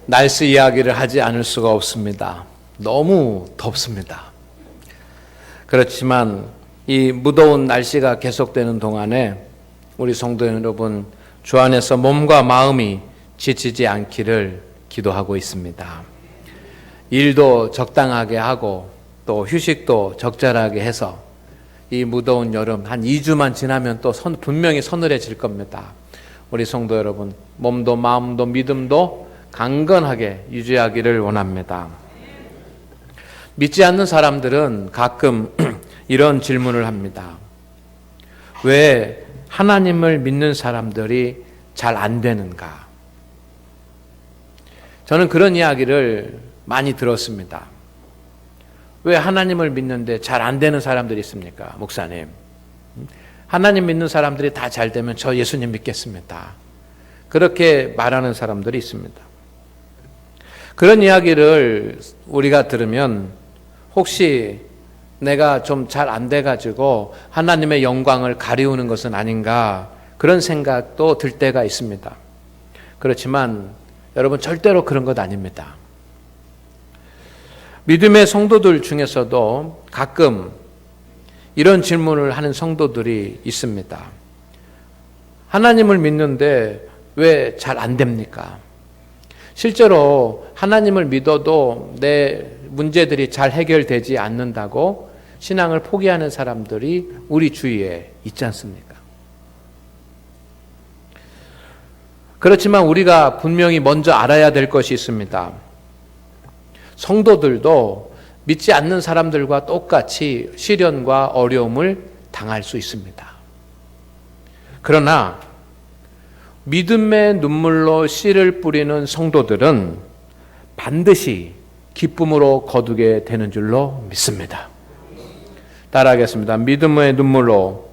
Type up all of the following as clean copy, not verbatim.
날씨 이야기를 하지 않을 수가 없습니다. 너무 덥습니다. 그렇지만 이 무더운 날씨가 계속되는 동안에 우리 성도 여러분, 주 안에서 몸과 마음이 지치지 않기를 기도하고 있습니다. 일도 적당하게 하고 또 휴식도 적절하게 해서 이 무더운 여름 한 2주만 지나면 또 분명히 서늘해질 겁니다. 우리 성도 여러분, 몸도 마음도 믿음도 강건하게 유지하기를 원합니다. 믿지 않는 사람들은 가끔 이런 질문을 합니다. 왜 하나님을 믿는 사람들이 잘 안 되는가? 저는 그런 이야기를 많이 들었습니다. 왜 하나님을 믿는데 잘 안 되는 사람들이 있습니까? 목사님, 하나님 믿는 사람들이 다 잘 되면 저 예수님 믿겠습니다. 그렇게 말하는 사람들이 있습니다. 그런 이야기를 우리가 들으면 혹시 내가 좀 잘 안 돼가지고 하나님의 영광을 가리우는 것은 아닌가, 그런 생각도 들 때가 있습니다. 그렇지만 여러분, 절대로 그런 것 아닙니다. 믿음의 성도들 중에서도 가끔 이런 질문을 하는 성도들이 있습니다. 하나님을 믿는데 왜 잘 안 됩니까? 실제로 하나님을 믿어도 내 문제들이 잘 해결되지 않는다고 신앙을 포기하는 사람들이 우리 주위에 있지 않습니까? 그렇지만 우리가 분명히 먼저 알아야 될 것이 있습니다. 성도들도 믿지 않는 사람들과 똑같이 시련과 어려움을 당할 수 있습니다. 그러나 믿음의 눈물로 씨를 뿌리는 성도들은 반드시 기쁨으로 거두게 되는 줄로 믿습니다. 따라하겠습니다. 믿음의 눈물로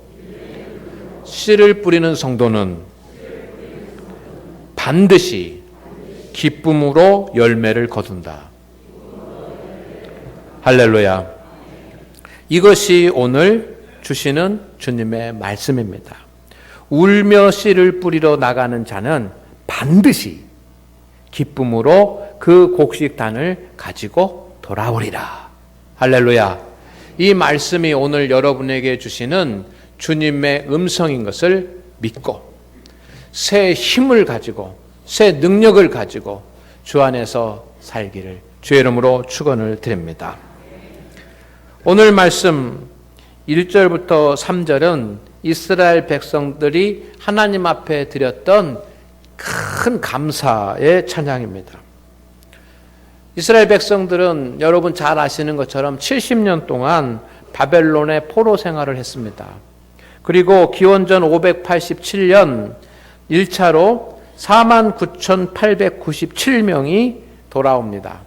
씨를 뿌리는 성도는 반드시 기쁨으로 열매를 거둔다. 할렐루야. 이것이 오늘 주시는 주님의 말씀입니다. 울며 씨를 뿌리러 나가는 자는 반드시 기쁨으로 그 곡식단을 가지고 돌아오리라. 할렐루야. 이 말씀이 오늘 여러분에게 주시는 주님의 음성인 것을 믿고 새 힘을 가지고 새 능력을 가지고 주 안에서 살기를 주의 이름으로 축원을 드립니다. 오늘 말씀 1절부터 3절은 이스라엘 백성들이 하나님 앞에 드렸던 큰 감사의 찬양입니다. 이스라엘 백성들은 여러분 잘 아시는 것처럼 70년 동안 바벨론의 포로 생활을 했습니다. 그리고 기원전 587년 1차로 49,897명이 돌아옵니다.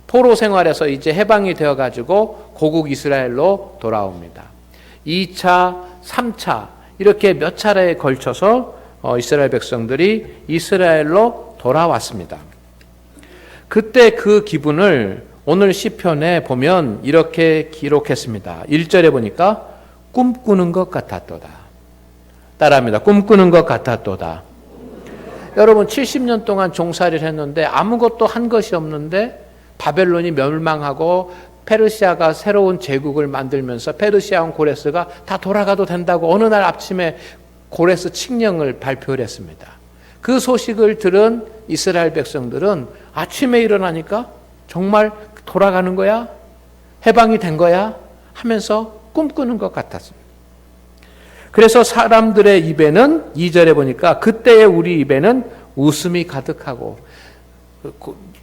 포로 생활에서 이제 해방이 되어가지고 고국 이스라엘로 돌아옵니다. 2차, 3차 이렇게 몇 차례에 걸쳐서 이스라엘 백성들이 이스라엘로 돌아왔습니다. 그때 그 기분을 오늘 시편에 보면 이렇게 기록했습니다. 1절에 보니까 꿈꾸는 것 같았도다. 따라합니다. 꿈꾸는 것 같았도다. 여러분 70년 동안 종살이를 했는데 아무것도 한 것이 없는데 바벨론이 멸망하고 페르시아가 새로운 제국을 만들면서 페르시아 왕 고레스가 다 돌아가도 된다고 어느 날 아침에 고레스 칙령을 발표를 했습니다. 그 소식을 들은 이스라엘 백성들은 아침에 일어나니까 정말 돌아가는 거야? 해방이 된 거야? 하면서 꿈꾸는 것 같았습니다. 그래서 사람들의 입에는 2절에 보니까 그때의 우리 입에는 웃음이 가득하고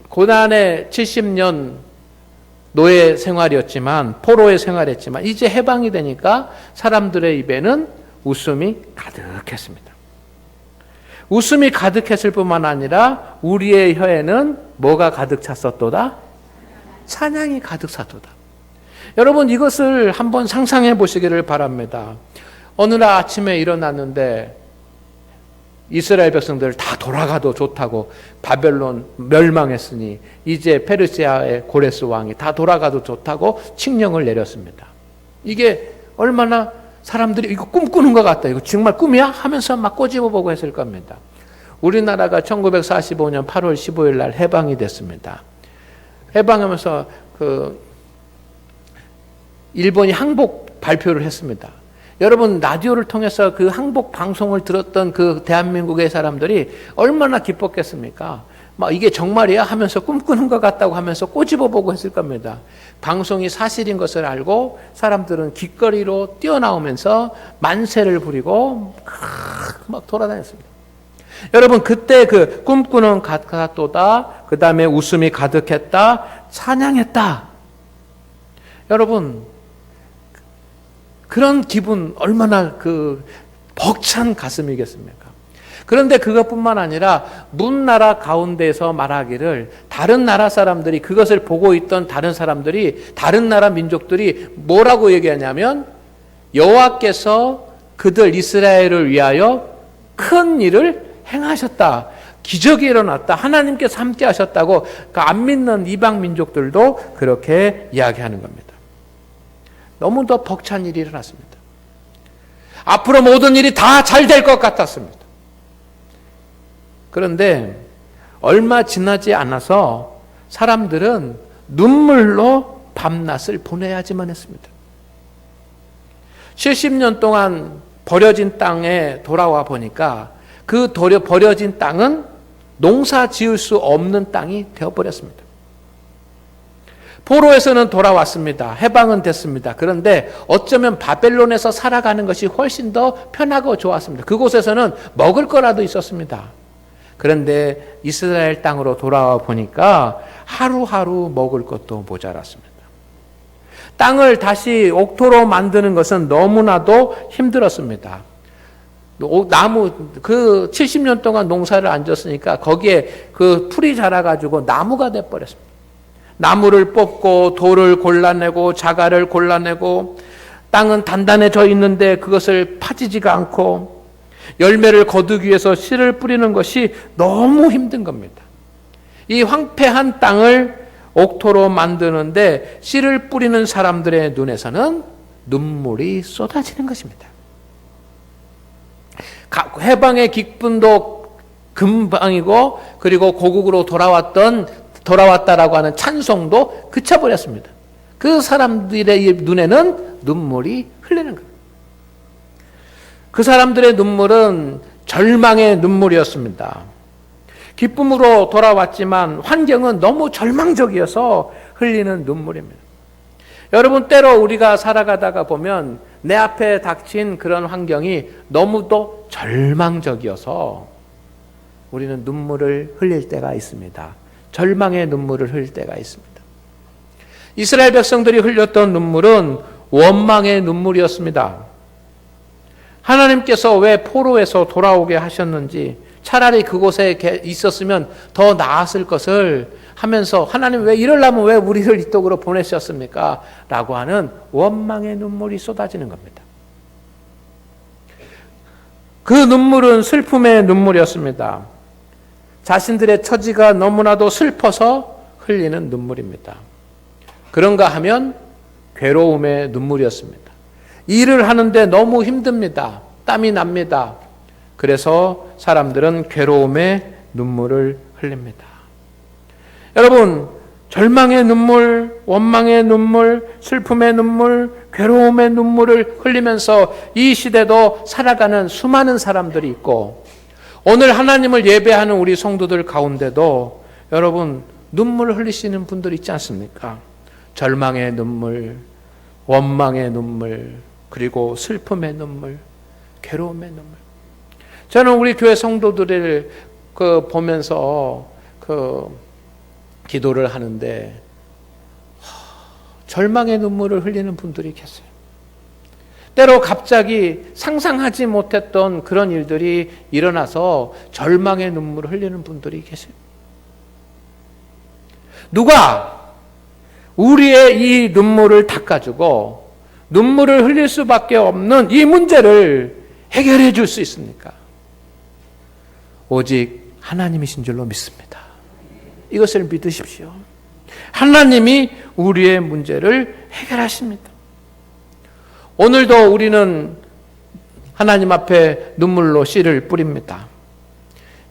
고난의 70년 노예 생활이었지만 포로의 생활이었지만 이제 해방이 되니까 사람들의 입에는 웃음이 가득했습니다. 웃음이 가득했을 뿐만 아니라 우리의 혀에는 뭐가 가득 찼었도다? 찬양이 가득 찼도다. 여러분 이것을 한번 상상해 보시기를 바랍니다. 어느 날 아침에 일어났는데 이스라엘 백성들 다 돌아가도 좋다고 바벨론 멸망했으니 이제 페르시아의 고레스 왕이 다 돌아가도 좋다고 칙령을 내렸습니다. 이게 얼마나 사람들이 이거 꿈꾸는 것 같다, 이거 정말 꿈이야? 하면서 막 꼬집어보고 했을 겁니다. 우리나라가 1945년 8월 15일 날 해방이 됐습니다. 해방하면서 일본이 항복 발표를 했습니다. 여러분, 라디오를 통해서 그 항복 방송을 들었던 그 대한민국의 사람들이 얼마나 기뻤겠습니까? 막 이게 정말이야 하면서 꿈꾸는 것 같다고 하면서 꼬집어 보고 했을 겁니다. 방송이 사실인 것을 알고 사람들은 길거리로 뛰어나오면서 만세를 부리고 막 돌아다녔습니다. 여러분, 그때 그 꿈꾸는 가토다, 그 다음에 웃음이 가득했다, 찬양했다. 여러분, 그런 기분 얼마나 벅찬 가슴이겠습니까? 그런데 그것뿐만 아니라 문나라 가운데서 말하기를 다른 나라 사람들이, 그것을 보고 있던 다른 사람들이, 다른 나라 민족들이 뭐라고 얘기하냐면 여호와께서 그들 이스라엘을 위하여 큰 일을 행하셨다. 기적이 일어났다. 하나님께서 함께 하셨다고 안 믿는 이방 민족들도 그렇게 이야기하는 겁니다. 너무 더 벅찬 일이 일어났습니다. 앞으로 모든 일이 다 잘 될 것 같았습니다. 그런데 얼마 지나지 않아서 사람들은 눈물로 밤낮을 보내야지만 했습니다. 70년 동안 버려진 땅에 돌아와 보니까 그 버려진 땅은 농사 지을 수 없는 땅이 되어버렸습니다. 포로에서는 돌아왔습니다. 해방은 됐습니다. 그런데 어쩌면 바벨론에서 살아가는 것이 훨씬 더 편하고 좋았습니다. 그곳에서는 먹을 거라도 있었습니다. 그런데 이스라엘 땅으로 돌아와 보니까 하루하루 먹을 것도 모자랐습니다. 땅을 다시 옥토로 만드는 것은 너무나도 힘들었습니다. 나무, 70년 동안 농사를 안 졌으니까 거기에 풀이 자라가지고 나무가 돼버렸습니다. 나무를 뽑고 돌을 골라내고 자갈을 골라내고 땅은 단단해져 있는데 그것을 파지지가 않고 열매를 거두기 위해서 씨를 뿌리는 것이 너무 힘든 겁니다. 이 황폐한 땅을 옥토로 만드는데 씨를 뿌리는 사람들의 눈에서는 눈물이 쏟아지는 것입니다. 해방의 기쁨도 금방이고 그리고 고국으로 돌아왔다라고 하는 찬송도 그쳐버렸습니다. 그 사람들의 눈에는 눈물이 흘리는 거예요. 그 사람들의 눈물은 절망의 눈물이었습니다. 기쁨으로 돌아왔지만 환경은 너무 절망적이어서 흘리는 눈물입니다. 여러분, 때로 우리가 살아가다가 보면 내 앞에 닥친 그런 환경이 너무도 절망적이어서 우리는 눈물을 흘릴 때가 있습니다. 절망의 눈물을 흘릴 때가 있습니다. 이스라엘 백성들이 흘렸던 눈물은 원망의 눈물이었습니다. 하나님께서 왜 포로에서 돌아오게 하셨는지, 차라리 그곳에 있었으면 더 나았을 것을 하면서 하나님 왜 이러려면 왜 우리를 이쪽으로 보내셨습니까? 라고 하는 원망의 눈물이 쏟아지는 겁니다. 그 눈물은 슬픔의 눈물이었습니다. 자신들의 처지가 너무나도 슬퍼서 흘리는 눈물입니다. 그런가 하면 괴로움의 눈물이었습니다. 일을 하는데 너무 힘듭니다. 땀이 납니다. 그래서 사람들은 괴로움의 눈물을 흘립니다. 여러분, 절망의 눈물, 원망의 눈물, 슬픔의 눈물, 괴로움의 눈물을 흘리면서 이 시대도 살아가는 수많은 사람들이 있고, 오늘 하나님을 예배하는 우리 성도들 가운데도 여러분 눈물을 흘리시는 분들 있지 않습니까? 절망의 눈물, 원망의 눈물, 그리고 슬픔의 눈물, 괴로움의 눈물. 저는 우리 교회 성도들을 보면서 기도를 하는데 절망의 눈물을 흘리는 분들이 계세요. 때로 갑자기 상상하지 못했던 그런 일들이 일어나서 절망의 눈물을 흘리는 분들이 계세요. 누가 우리의 이 눈물을 닦아주고 눈물을 흘릴 수밖에 없는 이 문제를 해결해 줄 수 있습니까? 오직 하나님이신 줄로 믿습니다. 이것을 믿으십시오. 하나님이 우리의 문제를 해결하십니다. 오늘도 우리는 하나님 앞에 눈물로 씨를 뿌립니다.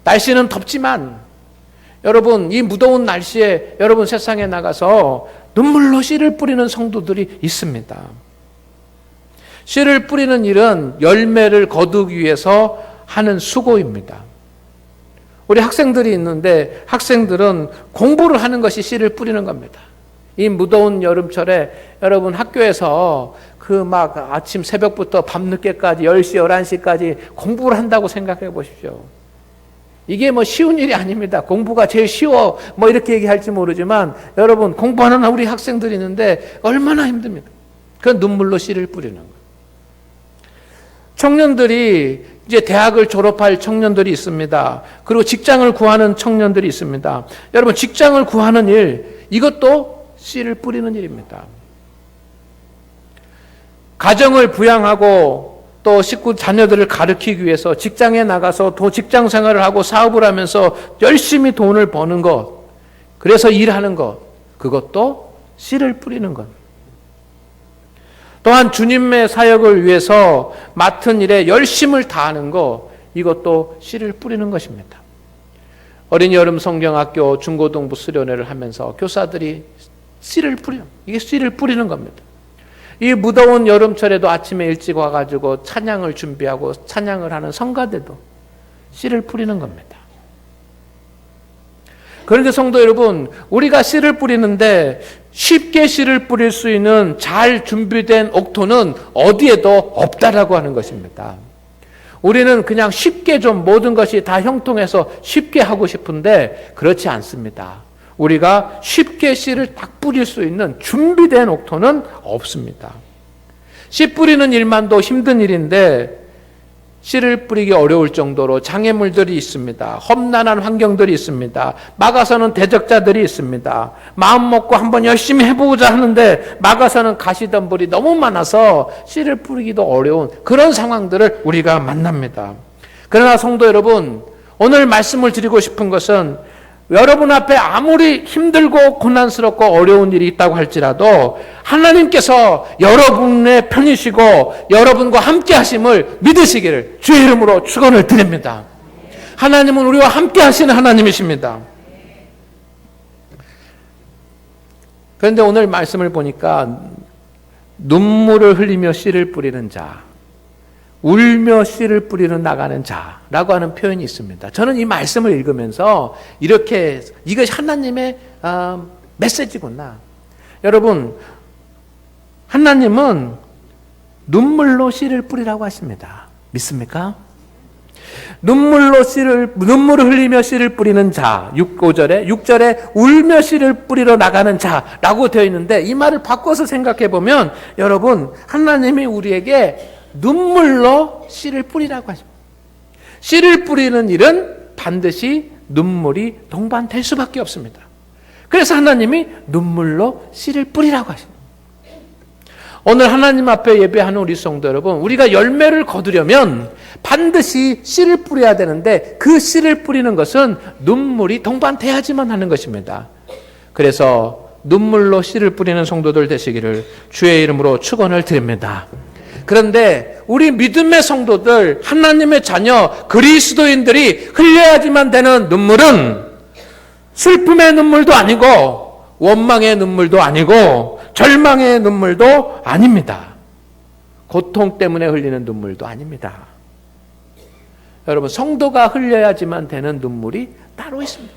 날씨는 덥지만 여러분 이 무더운 날씨에 여러분 세상에 나가서 눈물로 씨를 뿌리는 성도들이 있습니다. 씨를 뿌리는 일은 열매를 거두기 위해서 하는 수고입니다. 우리 학생들이 있는데 학생들은 공부를 하는 것이 씨를 뿌리는 겁니다. 이 무더운 여름철에 여러분 학교에서 그 막 아침 새벽부터 밤늦게까지 10시, 11시까지 공부를 한다고 생각해 보십시오. 이게 뭐 쉬운 일이 아닙니다. 공부가 제일 쉬워 뭐 이렇게 얘기할지 모르지만 여러분 공부하는 우리 학생들이 있는데 얼마나 힘듭니까? 그 눈물로 씨를 뿌리는 거예요. 청년들이 이제 대학을 졸업할 청년들이 있습니다. 그리고 직장을 구하는 청년들이 있습니다. 여러분 직장을 구하는 일 이것도 씨를 뿌리는 일입니다. 가정을 부양하고 또 식구 자녀들을 가르치기 위해서 직장에 나가서 또 직장 생활을 하고 사업을 하면서 열심히 돈을 버는 것, 그래서 일하는 것, 그것도 씨를 뿌리는 것. 또한 주님의 사역을 위해서 맡은 일에 열심을 다하는 것, 이것도 씨를 뿌리는 것입니다. 어린이 여름 성경학교 중고등부 수련회를 하면서 교사들이 씨를 이게 씨를 뿌리는 겁니다. 이 무더운 여름철에도 아침에 일찍 와가지고 찬양을 준비하고 찬양을 하는 성가대도 씨를 뿌리는 겁니다. 그런데 성도 여러분, 우리가 씨를 뿌리는데 쉽게 씨를 뿌릴 수 있는 잘 준비된 옥토는 어디에도 없다라고 하는 것입니다. 우리는 그냥 쉽게 좀 모든 것이 다 형통해서 쉽게 하고 싶은데 그렇지 않습니다. 우리가 쉽게 씨를 딱 뿌릴 수 있는 준비된 옥토는 없습니다. 씨 뿌리는 일만도 힘든 일인데 씨를 뿌리기 어려울 정도로 장애물들이 있습니다. 험난한 환경들이 있습니다. 막아서는 대적자들이 있습니다. 마음 먹고 한번 열심히 해보자 하는데 막아서는 가시덤불이 너무 많아서 씨를 뿌리기도 어려운 그런 상황들을 우리가 만납니다. 그러나 성도 여러분, 오늘 말씀을 드리고 싶은 것은 여러분 앞에 아무리 힘들고 고난스럽고 어려운 일이 있다고 할지라도 하나님께서 여러분의 편이시고 여러분과 함께 하심을 믿으시기를 주의 이름으로 축원을 드립니다. 하나님은 우리와 함께 하시는 하나님이십니다. 그런데 오늘 말씀을 보니까 눈물을 흘리며 씨를 뿌리는 자, 울며 씨를 뿌리는 나가는 자라고 하는 표현이 있습니다. 저는 이 말씀을 읽으면서 이렇게 이것이 하나님의 메시지구나. 여러분, 하나님은 눈물로 씨를 뿌리라고 하십니다. 믿습니까? 눈물을 흘리며 씨를 뿌리는 자, 6절에 울며 씨를 뿌리러 나가는 자라고 되어 있는데 이 말을 바꿔서 생각해 보면 여러분, 하나님이 우리에게 눈물로 씨를 뿌리라고 하십니다. 씨를 뿌리는 일은 반드시 눈물이 동반될 수밖에 없습니다. 그래서 하나님이 눈물로 씨를 뿌리라고 하십니다. 오늘 하나님 앞에 예배하는 우리 성도 여러분, 우리가 열매를 거두려면 반드시 씨를 뿌려야 되는데 그 씨를 뿌리는 것은 눈물이 동반돼야지만 하는 것입니다. 그래서 눈물로 씨를 뿌리는 성도들 되시기를 주의 이름으로 축원을 드립니다. 그런데 우리 믿음의 성도들, 하나님의 자녀, 그리스도인들이 흘려야지만 되는 눈물은 슬픔의 눈물도 아니고 원망의 눈물도 아니고 절망의 눈물도 아닙니다. 고통 때문에 흘리는 눈물도 아닙니다. 여러분, 성도가 흘려야지만 되는 눈물이 따로 있습니다.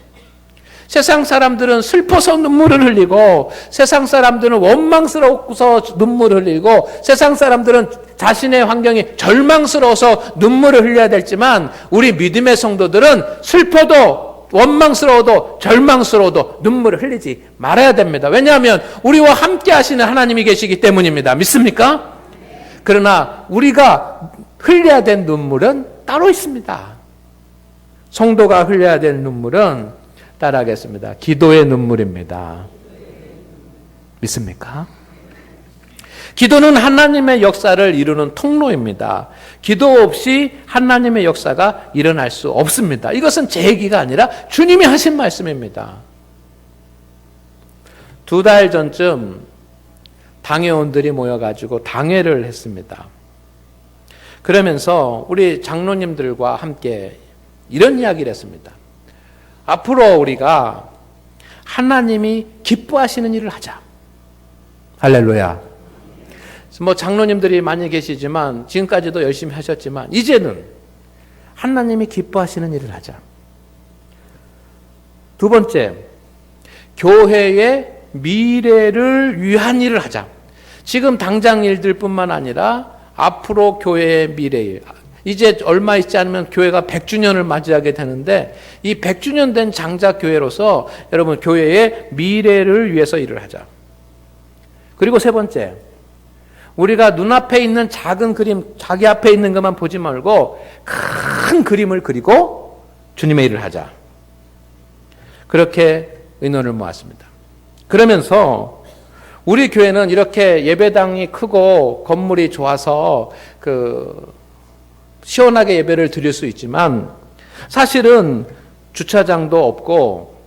세상 사람들은 슬퍼서 눈물을 흘리고 세상 사람들은 원망스러워서 눈물을 흘리고 세상 사람들은 자신의 환경이 절망스러워서 눈물을 흘려야 되지만 우리 믿음의 성도들은 슬퍼도 원망스러워도 절망스러워도 눈물을 흘리지 말아야 됩니다. 왜냐하면 우리와 함께 하시는 하나님이 계시기 때문입니다. 믿습니까? 그러나 우리가 흘려야 될 눈물은 따로 있습니다. 성도가 흘려야 될 눈물은 따라하겠습니다. 기도의 눈물입니다. 믿습니까? 기도는 하나님의 역사를 이루는 통로입니다. 기도 없이 하나님의 역사가 일어날 수 없습니다. 이것은 제 얘기가 아니라 주님이 하신 말씀입니다. 2달 전쯤 당회원들이 모여가지고 당회를 했습니다. 그러면서 우리 장로님들과 함께 이런 이야기를 했습니다. 앞으로 우리가 하나님이 기뻐하시는 일을 하자. 할렐루야. 뭐 장로님들이 많이 계시지만 지금까지도 열심히 하셨지만 이제는 하나님이 기뻐하시는 일을 하자. 두 번째, 교회의 미래를 위한 일을 하자. 지금 당장 일들뿐만 아니라 앞으로 교회의 미래, 이제 얼마 있지 않으면 교회가 100주년을 맞이하게 되는데 이 100주년 된 장작교회로서 여러분 교회의 미래를 위해서 일을 하자. 그리고 세 번째, 우리가 눈앞에 있는 작은 그림, 자기 앞에 있는 것만 보지 말고 큰 그림을 그리고 주님의 일을 하자. 그렇게 의논을 모았습니다. 그러면서 우리 교회는 이렇게 예배당이 크고 건물이 좋아서 시원하게 예배를 드릴 수 있지만 사실은 주차장도 없고,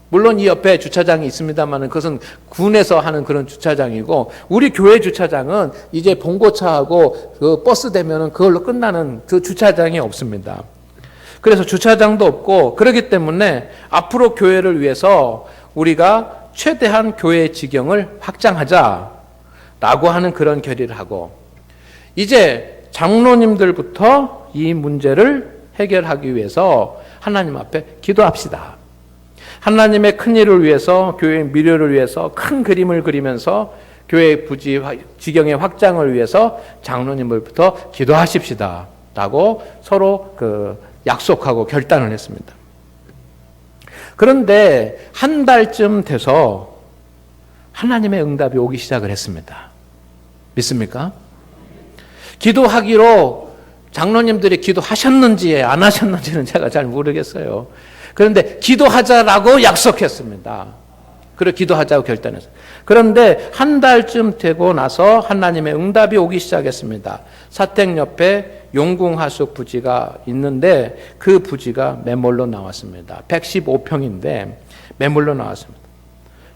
물론 이 옆에 주차장이 있습니다만 그것은 군에서 하는 그런 주차장이고, 우리 교회 주차장은 이제 봉고차하고 그 버스 되면은 그걸로 끝나는 그 주차장이 없습니다. 그래서 주차장도 없고, 그렇기 때문에 앞으로 교회를 위해서 우리가 최대한 교회의 지경을 확장하자라고 하는 그런 결의를 하고, 이제 장로님들부터 이 문제를 해결하기 위해서 하나님 앞에 기도합시다. 하나님의 큰 일을 위해서, 교회의 미래를 위해서 큰 그림을 그리면서 교회의 부지 지경의 확장을 위해서 장로님들부터 기도하십시다 라고 서로 약속하고 결단을 했습니다. 그런데 한 달쯤 돼서 하나님의 응답이 오기 시작을 했습니다. 믿습니까? 기도하기로 장로님들이 기도하셨는지 안 하셨는지는 제가 잘 모르겠어요. 그런데 기도하자라고 약속했습니다. 그리고 기도하자고 결단했어요. 그런데 한 달쯤 되고 나서 하나님의 응답이 오기 시작했습니다. 사택 옆에 용궁하숙 부지가 있는데 그 부지가 매물로 나왔습니다. 115평인데 매물로 나왔습니다.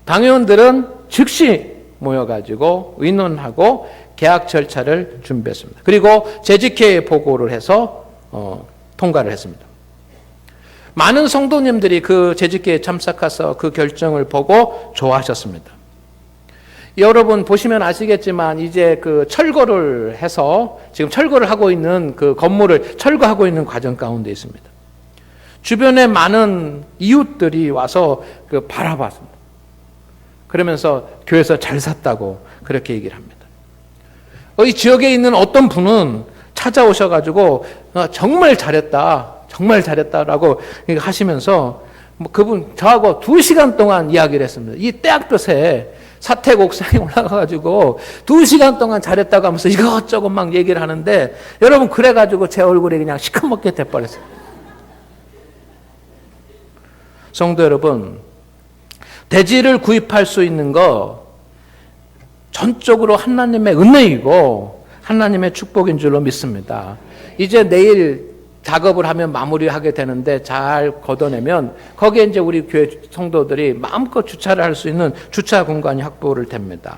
당회원들은 즉시 모여가지고 의논하고 계약 절차를 준비했습니다. 그리고 재직회에 보고를 해서 통과를 했습니다. 많은 성도님들이 그 재직회에 참석해서 그 결정을 보고 좋아하셨습니다. 여러분 보시면 아시겠지만 이제 철거를 해서 지금 철거를 하고 있는 그 건물을 철거하고 있는 과정 가운데 있습니다. 주변에 많은 이웃들이 와서 바라봤습니다. 그러면서 교회에서 잘 샀다고 그렇게 얘기를 합니다. 이 지역에 있는 어떤 분은 찾아오셔가지고 정말 잘했다라고 하시면서 그분 저하고 2시간 동안 이야기를 했습니다. 이 때학볕에 사택 옥상에 올라가가지고 2시간 동안 잘했다고 하면서 이것저것 막 얘기를 하는데, 여러분 그래가지고 제 얼굴이 그냥 시커멓게 돼버렸어요. 성도 여러분, 대지를 구입할 수 있는 거 전적으로 하나님의 은혜이고 하나님의 축복인 줄로 믿습니다. 이제 내일 작업을 하면 마무리하게 되는데 잘 걷어내면 거기에 이제 우리 교회 성도들이 마음껏 주차를 할 수 있는 주차 공간이 확보를 됩니다.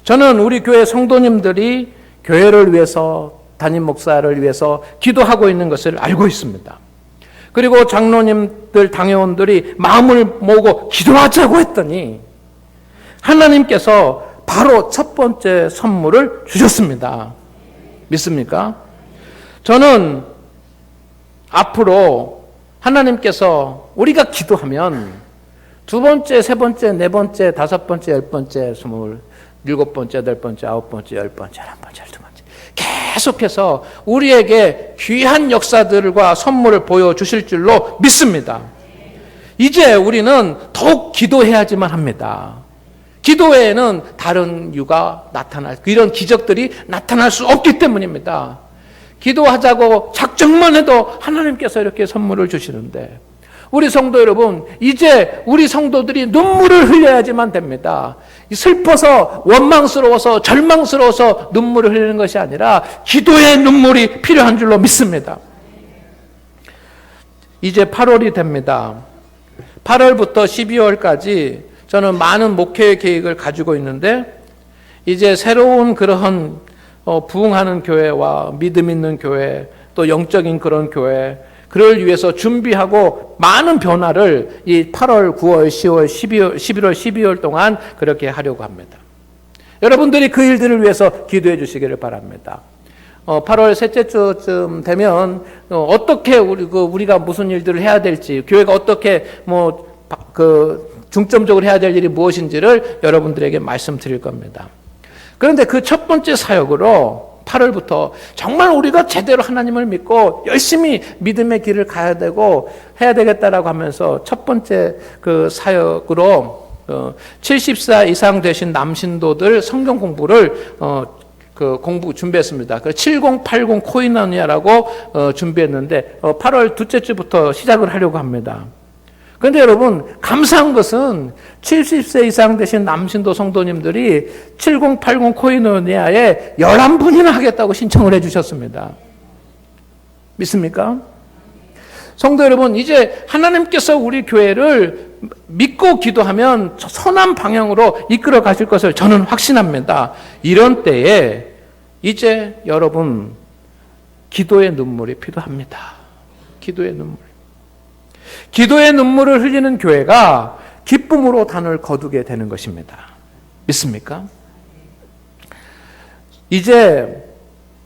저는 우리 교회 성도님들이 교회를 위해서, 담임 목사를 위해서 기도하고 있는 것을 알고 있습니다. 그리고 장로님들, 당회원들이 마음을 모으고 기도하자고 했더니 하나님께서 바로 첫 번째 선물을 주셨습니다. 믿습니까? 저는 앞으로 하나님께서 우리가 기도하면 2번째, 3번째, 4번째, 5번째, 10번째, 27번째, 8번째, 9번째, 10번째, 11번째, 12번째 계속해서 우리에게 귀한 역사들과 선물을 보여주실 줄로 믿습니다. 이제 우리는 더욱 기도해야지만 합니다. 기도 외에는 다른 이유가 이런 기적들이 나타날 수 없기 때문입니다. 기도하자고 작정만 해도 하나님께서 이렇게 선물을 주시는데, 우리 성도 여러분, 이제 우리 성도들이 눈물을 흘려야지만 됩니다. 슬퍼서 원망스러워서 절망스러워서 눈물을 흘리는 것이 아니라 기도의 눈물이 필요한 줄로 믿습니다. 이제 8월이 됩니다. 8월부터 12월까지 저는 많은 목회 계획을 가지고 있는데, 이제 새로운 그러한 부흥하는 교회와 믿음 있는 교회, 또 영적인 그런 교회, 그를 위해서 준비하고 많은 변화를 이 8월, 9월, 10월, 11월, 12월 동안 그렇게 하려고 합니다. 여러분들이 그 일들을 위해서 기도해 주시기를 바랍니다. 8월 셋째 주쯤 되면 어떻게 우리가 무슨 일들을 해야 될지, 교회가 어떻게 중점적으로 해야 될 일이 무엇인지를 여러분들에게 말씀드릴 겁니다. 그런데 그 첫 번째 사역으로 8월부터 정말 우리가 제대로 하나님을 믿고 열심히 믿음의 길을 가야 되고 해야 되겠다라고 하면서 첫 번째 그 사역으로 70살 이상 되신 남신도들 성경 공부를 공부 준비했습니다. 7080 코이노니아라고 준비했는데 8월 둘째 주부터 시작을 하려고 합니다. 그런데 여러분, 감사한 것은 70세 이상 되신 남신도 성도님들이 7080 코이노니아에 11분이나 하겠다고 신청을 해주셨습니다. 믿습니까? 성도 여러분, 이제 하나님께서 우리 교회를 믿고 기도하면 선한 방향으로 이끌어 가실 것을 저는 확신합니다. 이런 때에 이제 여러분, 기도의 눈물이 필요합니다. 기도의 눈물. 기도의 눈물을 흘리는 교회가 기쁨으로 단을 거두게 되는 것입니다. 믿습니까? 이제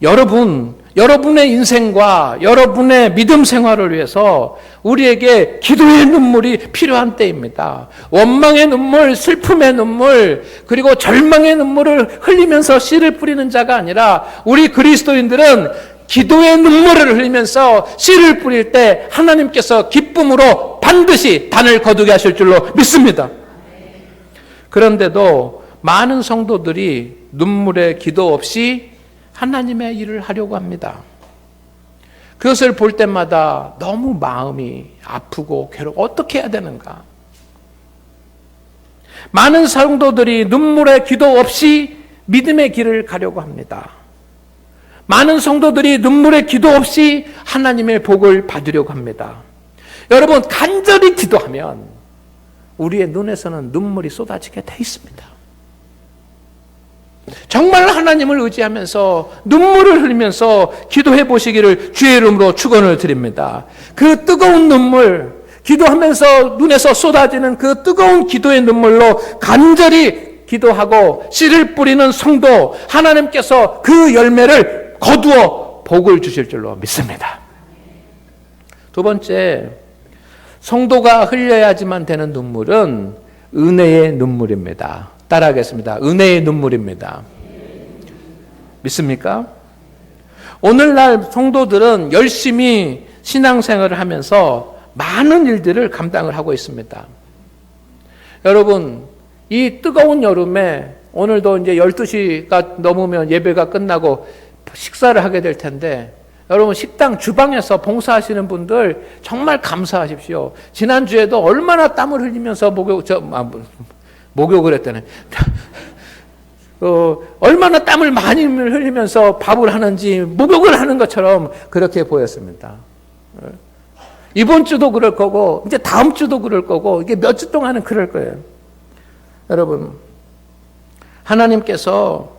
여러분의 인생과 여러분의 믿음 생활을 위해서 우리에게 기도의 눈물이 필요한 때입니다. 원망의 눈물, 슬픔의 눈물, 그리고 절망의 눈물을 흘리면서 씨를 뿌리는 자가 아니라 우리 그리스도인들은 기도의 눈물을 흘리면서 씨를 뿌릴 때 하나님께서 기쁨으로 반드시 단을 거두게 하실 줄로 믿습니다. 그런데도 많은 성도들이 눈물의 기도 없이 하나님의 일을 하려고 합니다. 그것을 볼 때마다 너무 마음이 아프고 괴롭고 어떻게 해야 되는가? 많은 성도들이 눈물의 기도 없이 믿음의 길을 가려고 합니다. 많은 성도들이 눈물의 기도 없이 하나님의 복을 받으려고 합니다. 여러분, 간절히 기도하면 우리의 눈에서는 눈물이 쏟아지게 돼 있습니다. 정말 하나님을 의지하면서 눈물을 흘리면서 기도해 보시기를 주의 이름으로 축원을 드립니다. 그 뜨거운 눈물, 기도하면서 눈에서 쏟아지는 그 뜨거운 기도의 눈물로 간절히 기도하고 씨를 뿌리는 성도, 하나님께서 그 열매를 거두어 복을 주실 줄로 믿습니다. 두 번째, 성도가 흘려야지만 되는 눈물은 은혜의 눈물입니다. 따라하겠습니다. 은혜의 눈물입니다. 믿습니까? 오늘날 성도들은 열심히 신앙생활을 하면서 많은 일들을 감당을 하고 있습니다. 여러분, 이 뜨거운 여름에 오늘도 이제 12시가 넘으면 예배가 끝나고 식사를 하게 될 텐데, 여러분 식당 주방에서 봉사하시는 분들 정말 감사하십시오. 지난주에도 얼마나 땀을 흘리면서 목욕을 했다네. 얼마나 땀을 많이 흘리면서 밥을 하는지 목욕을 하는 것처럼 그렇게 보였습니다. 이번 주도 그럴 거고 이제 다음 주도 그럴 거고 이게 몇 주 동안은 그럴 거예요. 여러분, 하나님께서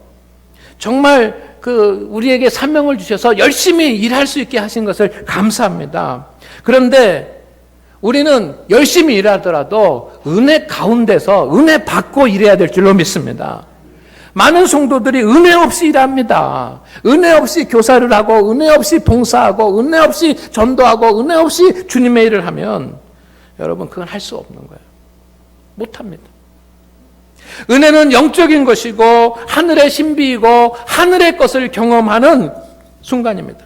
정말 우리에게 사명을 주셔서 열심히 일할 수 있게 하신 것을 감사합니다. 그런데 우리는 열심히 일하더라도 은혜 가운데서 은혜 받고 일해야 될 줄로 믿습니다. 많은 성도들이 은혜 없이 일합니다. 은혜 없이 교사를 하고 은혜 없이 봉사하고 은혜 없이 전도하고 은혜 없이 주님의 일을 하면 여러분, 그건 할 수 없는 거예요. 못합니다. 은혜는 영적인 것이고 하늘의 신비이고 하늘의 것을 경험하는 순간입니다.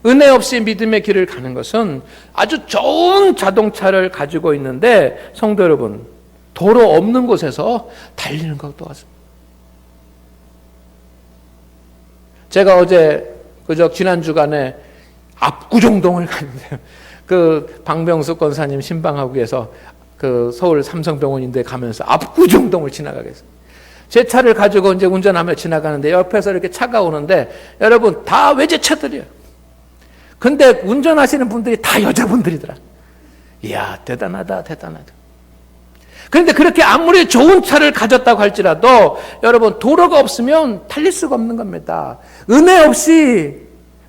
은혜 없이 믿음의 길을 가는 것은 아주 좋은 자동차를 가지고 있는데, 성도 여러분, 도로 없는 곳에서 달리는 것도 같습니다. 제가 지난 주간에 압구정동을 갔는데요. 방병수 권사님 신방하고에서 서울 삼성병원인데 가면서 압구정동을 지나가겠어요. 제 차를 가지고 이제 운전하며 지나가는데 옆에서 이렇게 차가 오는데, 여러분, 다 외제차들이에요. 근데 운전하시는 분들이 다 여자분들이더라. 이야, 대단하다. 그런데 그렇게 아무리 좋은 차를 가졌다고 할지라도 여러분, 도로가 없으면 달릴 수가 없는 겁니다. 은혜 없이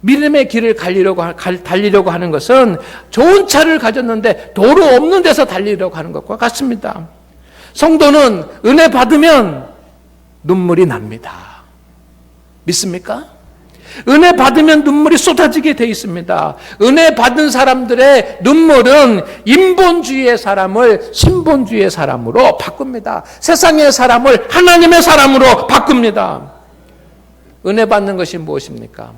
믿음의 길을 달리려고 하는 것은 좋은 차를 가졌는데 도로 없는 데서 달리려고 하는 것과 같습니다. 성도는 은혜 받으면 눈물이 납니다. 믿습니까? 은혜 받으면 눈물이 쏟아지게 돼 있습니다. 은혜 받은 사람들의 눈물은 인본주의의 사람을 신본주의의 사람으로 바꿉니다. 세상의 사람을 하나님의 사람으로 바꿉니다. 은혜 받는 것이 무엇입니까?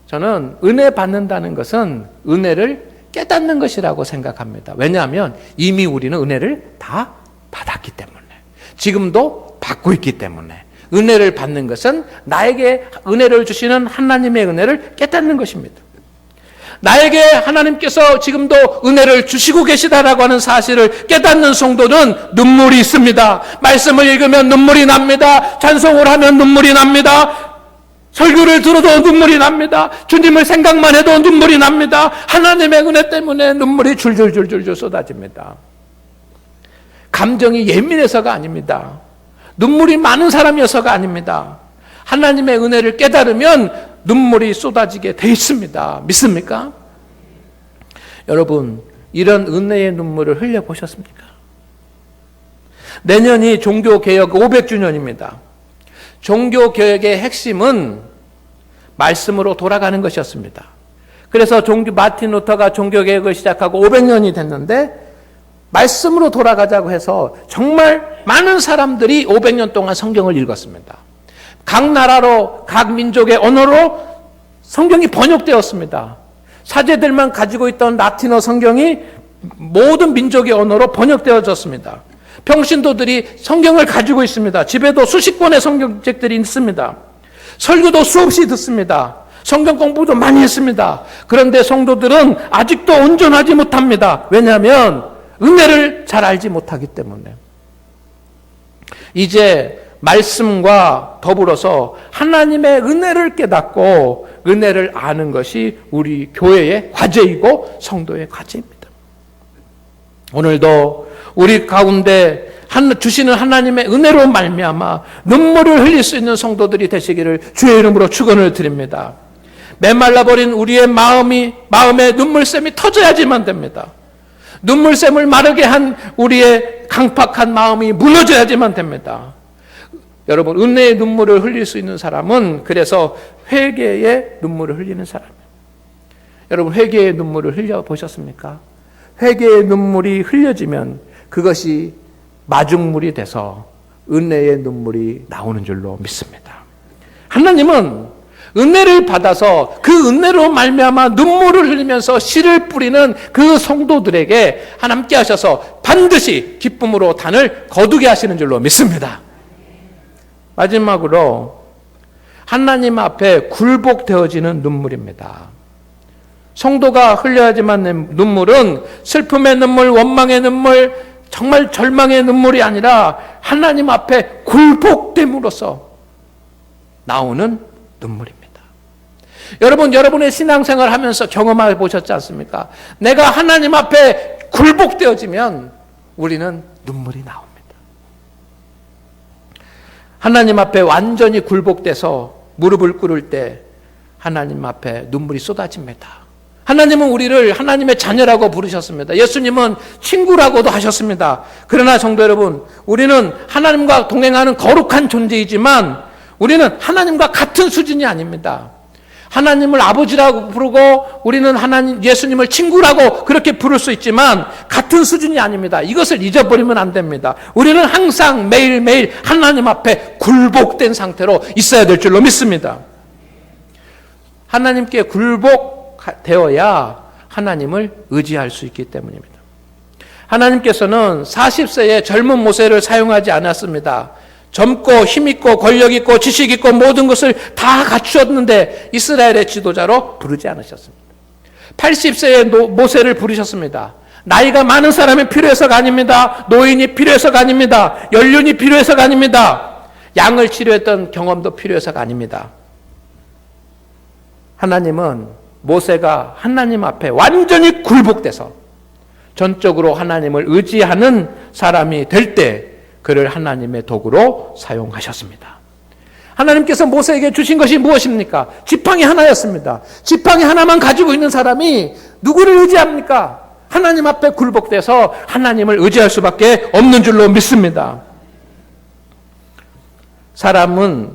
저는 은혜 받는다는 것은 은혜를 깨닫는 것이라고 생각합니다. 왜냐하면 이미 우리는 은혜를 다 받았기 때문에, 지금도 받고 있기 때문에. 은혜를 받는 것은 나에게 은혜를 주시는 하나님의 은혜를 깨닫는 것입니다. 나에게 하나님께서 지금도 은혜를 주시고 계시다라고 하는 사실을 깨닫는 성도는 눈물이 있습니다. 말씀을 읽으면 눈물이 납니다. 찬송을 하면 눈물이 납니다. 설교를 들어도 눈물이 납니다. 주님을 생각만 해도 눈물이 납니다. 하나님의 은혜 때문에 눈물이 줄줄줄줄 쏟아집니다. 감정이 예민해서가 아닙니다. 눈물이 많은 사람이어서가 아닙니다. 하나님의 은혜를 깨달으면 눈물이 쏟아지게 돼 있습니다. 믿습니까? 여러분, 이런 은혜의 눈물을 흘려보셨습니까? 내년이 종교개혁 500주년입니다. 종교개혁의 핵심은 말씀으로 돌아가는 것이었습니다. 그래서 마틴 루터가 종교개혁을 시작하고 500년이 됐는데 말씀으로 돌아가자고 해서 정말 많은 사람들이 500년 동안 성경을 읽었습니다. 각 나라로, 각 민족의 언어로 성경이 번역되었습니다. 사제들만 가지고 있던 라틴어 성경이 모든 민족의 언어로 번역되어졌습니다. 평신도들이 성경을 가지고 있습니다. 집에도 수십 권의 성경책들이 있습니다. 설교도 수없이 듣습니다. 성경 공부도 많이 했습니다. 그런데 성도들은 아직도 온전하지 못합니다. 왜냐하면 은혜를 잘 알지 못하기 때문에. 이제 말씀과 더불어서 하나님의 은혜를 깨닫고 은혜를 아는 것이 우리 교회의 과제이고 성도의 과제입니다. 오늘도 우리 가운데 주시는 하나님의 은혜로 말미암아 눈물을 흘릴 수 있는 성도들이 되시기를 주의 이름으로 축원을 드립니다. 메말라버린 우리의 마음에 눈물샘이 터져야지만 됩니다. 눈물샘을 마르게 한 우리의 강팍한 마음이 무너져야지만 됩니다. 여러분, 은혜의 눈물을 흘릴 수 있는 사람은 그래서 회개의 눈물을 흘리는 사람이에요. 여러분, 회개의 눈물을 흘려보셨습니까? 회개의 눈물이 흘려지면 그것이 마중물이 돼서 은혜의 눈물이 나오는 줄로 믿습니다. 하나님은 은혜를 받아서 그 은혜로 말미암아 눈물을 흘리면서 씨를 뿌리는 그 성도들에게 함께 하셔서 반드시 기쁨으로 단을 거두게 하시는 줄로 믿습니다. 마지막으로 하나님 앞에 굴복되어지는 눈물입니다. 성도가 흘려야지만 눈물은 슬픔의 눈물, 원망의 눈물, 정말 절망의 눈물이 아니라 하나님 앞에 굴복됨으로써 나오는 눈물입니다. 여러분, 여러분의 신앙생활 하면서 경험해 보셨지 않습니까? 내가 하나님 앞에 굴복되어지면 우리는 눈물이 나옵니다. 하나님 앞에 완전히 굴복돼서 무릎을 꿇을 때 하나님 앞에 눈물이 쏟아집니다. 하나님은 우리를 하나님의 자녀라고 부르셨습니다. 예수님은 친구라고도 하셨습니다. 그러나 성도 여러분, 우리는 하나님과 동행하는 거룩한 존재이지만 우리는 하나님과 같은 수준이 아닙니다. 하나님을 아버지라고 부르고 우리는 예수님을 친구라고 그렇게 부를 수 있지만 같은 수준이 아닙니다. 이것을 잊어버리면 안 됩니다. 우리는 항상 매일매일 하나님 앞에 굴복된 상태로 있어야 될 줄로 믿습니다. 하나님께 굴복되어야 하나님을 의지할 수 있기 때문입니다. 하나님께서는 40세의 젊은 모세를 사용하지 않았습니다. 젊고 힘있고 권력있고 지식있고 모든 것을 다 갖추었는데 이스라엘의 지도자로 부르지 않으셨습니다. 80세의 모세를 부르셨습니다. 나이가 많은 사람이 필요해서가 아닙니다. 노인이 필요해서가 아닙니다. 연륜이 필요해서가 아닙니다. 양을 치료했던 경험도 필요해서가 아닙니다. 하나님은 모세가 하나님 앞에 완전히 굴복돼서 전적으로 하나님을 의지하는 사람이 될 때 그를 하나님의 도구로 사용하셨습니다. 하나님께서 모세에게 주신 것이 무엇입니까? 지팡이 하나였습니다. 지팡이 하나만 가지고 있는 사람이 누구를 의지합니까? 하나님 앞에 굴복돼서 하나님을 의지할 수밖에 없는 줄로 믿습니다. 사람은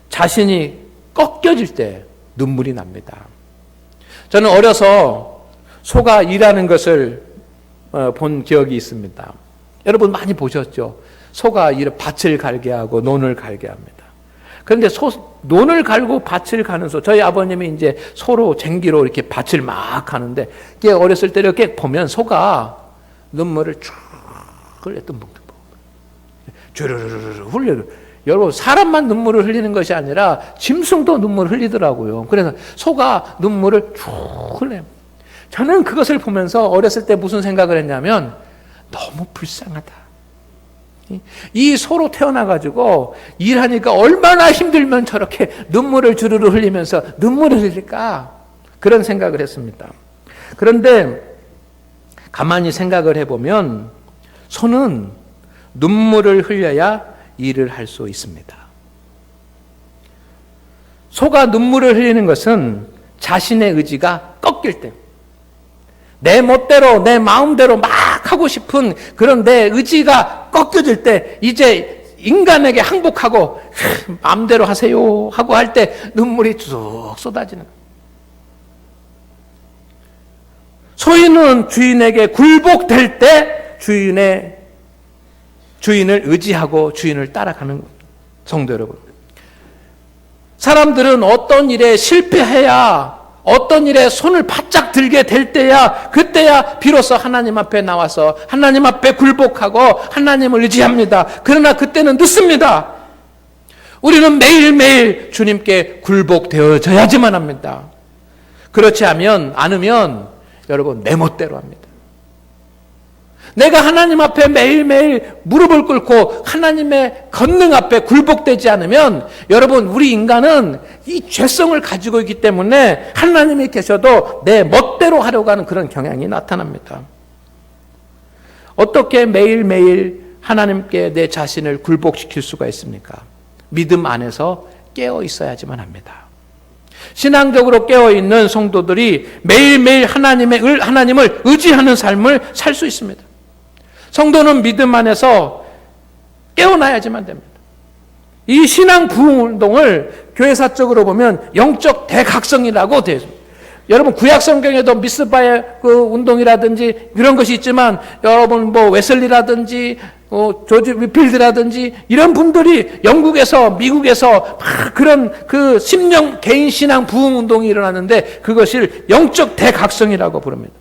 자신이 꺾여질 때 눈물이 납니다. 저는 어려서 소가 일하는 것을 본 기억이 있습니다. 여러분 많이 보셨죠? 소가 밭을 갈게 하고 논을 갈게 합니다. 그런데 논을 갈고 밭을 가는 소, 저희 아버님이 이제 소로 쟁기로 이렇게 밭을 막 하는데, 이게 어렸을 때 이렇게 보면 소가 눈물을 쭉 흘렸던 주르르르 흘려. 여러분, 사람만 눈물을 흘리는 것이 아니라 짐승도 눈물을 흘리더라고요. 그래서 소가 눈물을 쭉 흘려요. 저는 그것을 보면서 어렸을 때 무슨 생각을 했냐면, 너무 불쌍하다. 이 소로 태어나가지고 일하니까 얼마나 힘들면 저렇게 눈물을 주르르 흘리면서 눈물을 흘릴까? 그런 생각을 했습니다. 그런데 가만히 생각을 해보면 소는 눈물을 흘려야 일을 할 수 있습니다. 소가 눈물을 흘리는 것은 자신의 의지가 꺾일 때, 내 멋대로 내 마음대로 막 하고 싶은 그런 내 의지가 꺾여질 때, 이제 인간에게 항복하고 마음대로 하세요 하고 할 때 눈물이 쭉 쏟아지는 거예요. 소인은 주인에게 굴복될 때 주인을 의지하고 주인을 따라가는 겁니다. 성도 여러분, 사람들은 어떤 일에 실패해야, 어떤 일에 손을 바짝 들게 될 때야, 그때야 비로소 하나님 앞에 나와서 하나님 앞에 굴복하고 하나님을 의지합니다. 그러나 그때는 늦습니다. 우리는 매일매일 주님께 굴복되어져야지만 합니다. 그렇지 않으면 여러분 내 멋대로 합니다. 내가 하나님 앞에 매일매일 무릎을 꿇고 하나님의 권능 앞에 굴복되지 않으면, 여러분, 우리 인간은 이 죄성을 가지고 있기 때문에 하나님이 계셔도 내 멋대로 하려고 하는 그런 경향이 나타납니다. 어떻게 매일매일 하나님께 내 자신을 굴복시킬 수가 있습니까? 믿음 안에서 깨어 있어야지만 합니다. 신앙적으로 깨어있는 성도들이 매일매일 하나님을 의지하는 삶을 살 수 있습니다. 성도는 믿음 안에서 깨어나야지만 됩니다. 이 신앙 부흥 운동을 교회사적으로 보면 영적 대각성이라고 되어 있습니다. 여러분, 구약 성경에도 미스바의 그 운동이라든지 이런 것이 있지만, 여러분 뭐 웨슬리라든지 조지 위필드라든지 이런 분들이 영국에서 미국에서 막 그런 그 심령 개인 신앙 부흥 운동이 일어나는데, 그것을 영적 대각성이라고 부릅니다.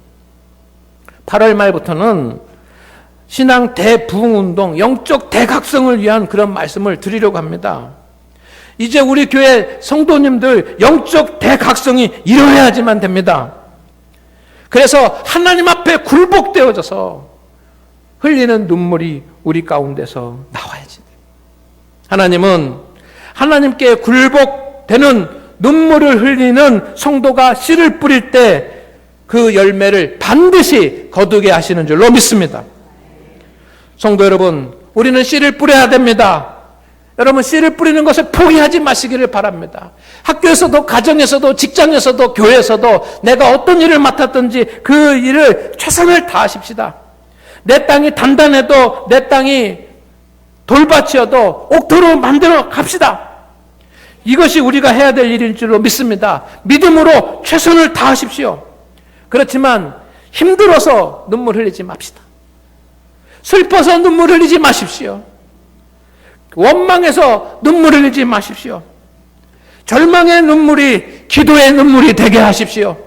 8월 말부터는 신앙 대부흥운동, 영적 대각성을 위한 그런 말씀을 드리려고 합니다. 이제 우리 교회 성도님들 영적 대각성이 일어나야지만 됩니다. 그래서 하나님 앞에 굴복되어져서 흘리는 눈물이 우리 가운데서 나와야지. 하나님은 하나님께 굴복되는 눈물을 흘리는 성도가 씨를 뿌릴 때 그 열매를 반드시 거두게 하시는 줄로 믿습니다. 성도 여러분, 우리는 씨를 뿌려야 됩니다. 여러분, 씨를 뿌리는 것을 포기하지 마시기를 바랍니다. 학교에서도, 가정에서도, 직장에서도, 교회에서도 내가 어떤 일을 맡았든지 그 일을 최선을 다하십시다. 내 땅이 단단해도, 내 땅이 돌밭이어도 옥토로 만들어 갑시다. 이것이 우리가 해야 될 일인 줄로 믿습니다. 믿음으로 최선을 다하십시오. 그렇지만 힘들어서 눈물 흘리지 맙시다. 슬퍼서 눈물 흘리지 마십시오. 원망해서 눈물 흘리지 마십시오. 절망의 눈물이 기도의 눈물이 되게 하십시오.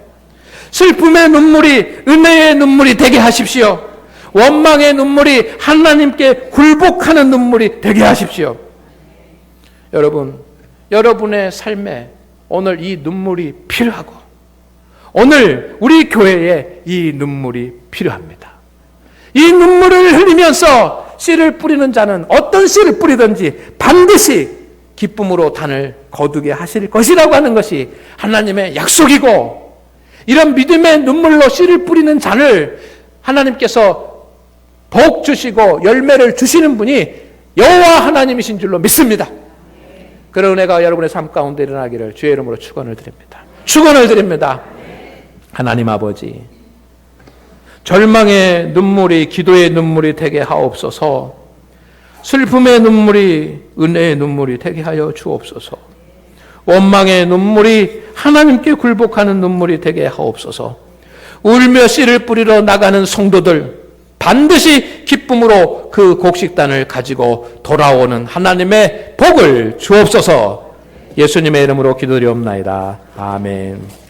슬픔의 눈물이 은혜의 눈물이 되게 하십시오. 원망의 눈물이 하나님께 굴복하는 눈물이 되게 하십시오. 여러분, 여러분의 삶에 오늘 이 눈물이 필요하고, 오늘 우리 교회에 이 눈물이 필요합니다. 이 눈물을 흘리면서 씨를 뿌리는 자는 어떤 씨를 뿌리든지 반드시 기쁨으로 단을 거두게 하실 것이라고 하는 것이 하나님의 약속이고, 이런 믿음의 눈물로 씨를 뿌리는 자를 하나님께서 복 주시고 열매를 주시는 분이 여호와 하나님이신 줄로 믿습니다. 그런 은혜가 여러분의 삶 가운데 일어나기를 주의 이름으로 축원을 드립니다. 축원을 드립니다. 하나님 아버지, 절망의 눈물이 기도의 눈물이 되게 하옵소서. 슬픔의 눈물이 은혜의 눈물이 되게 하여 주옵소서. 원망의 눈물이 하나님께 굴복하는 눈물이 되게 하옵소서. 울며 씨를 뿌리러 나가는 성도들 반드시 기쁨으로 그 곡식단을 가지고 돌아오는 하나님의 복을 주옵소서. 예수님의 이름으로 기도드리옵나이다. 아멘.